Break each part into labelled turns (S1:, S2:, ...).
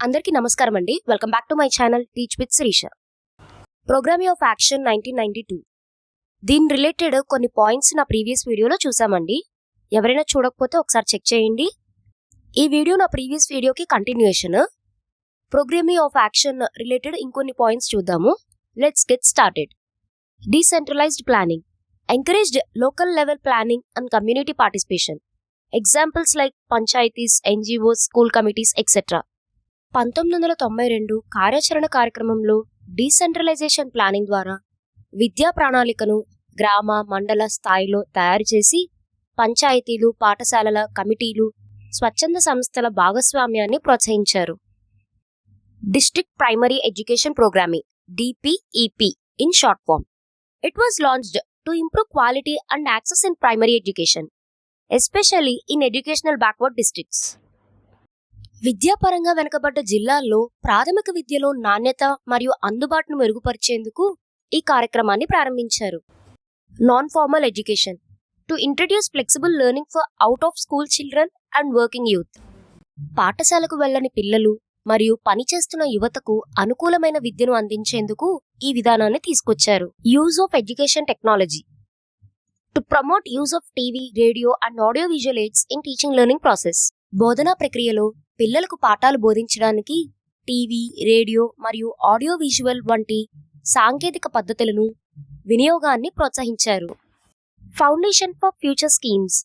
S1: అందరికీ నమస్కారం అండి. Welcome back to my channel teach with Sirisha. Programming of action 1992 దీని రిలేటెడ్ కొన్ని పాయింట్స్ నా ప్రీవియస్ వీడియోలో చూసామండి. ఎవరైనా చూడకపోతే ఒకసారి చెక్ చేయండి. ఈ వీడియో నా ప్రీవియస్ వీడియోకి continuation. Programming of action related ఇంకొన్ని పాయింట్స్ చూద్దాము. Let's get started. Decentralised planning encouraged local level planning and community participation. Examples like panchayats, NGOs, school committees etcetera. 1992 కార్యాచరణ కార్యక్రమంలో డీసెంట్రలైజేషన్ ప్లానింగ్ ద్వారా విద్యా ప్రణాళికను గ్రామ, మండల స్థాయిలో తయారు చేసి పంచాయతీలు, పాఠశాలల కమిటీలు, స్వచ్ఛంద సంస్థల భాగస్వామ్యాన్ని ప్రోత్సహించారు. District primary education programming DPEP in short form. It was launched to improve quality and access in primary education, especially in educational backward districts. విద్యాపరంగా వెనుకబడ్డ జిల్లాల్లో ప్రాథమిక విద్యలో నాణ్యత మరియు అందుబాటును మెరుగుపరిచేందుకు ఈ కార్యక్రమాన్ని ప్రారంభించారు. Non formal education to introduce flexible learning for out of school children and working youth. పాఠశాలకు వెళ్ళని పిల్లలు మరియు పనిచేస్తున్న యువతకు అనుకూలమైన విద్యను అందించేందుకు ఈ విధానాన్ని తీసుకొచ్చారు. Use of education technology to promote use of TV, radio and audio visual aids in teaching learning process. బోధనా ప్రక్రియలో పిల్లలకు పాఠాలు బోధించడానికి టీవీ, రేడియో మరియు ఆడియో విజువల్ వంటి సాంకేతిక పద్ధతులను వినియోగాన్ని ప్రోత్సహించారు. Foundation for future schemes.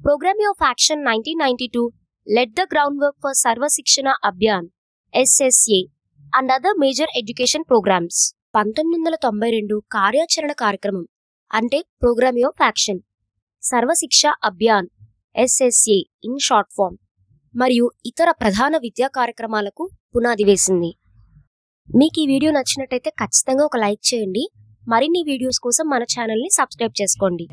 S1: Programming of action 1992 let the ground work for Sarva Shiksha Abhiyan SSA and other major education programmes. 1992 కార్యాచరణ కార్యక్రమం అంటే programming of action Sarva Shiksha Abhiyan SSA in short form మరియు ఇతర ప్రధాన విద్యా కార్యక్రమాలకు పునాది వేసింది. మీకు ఈ వీడియో నచ్చినట్టయితే ఖచ్చితంగా ఒక లైక్ చేయండి. మరిన్ని వీడియోస్ కోసం మన ఛానల్ని సబ్స్క్రైబ్ చేసుకోండి.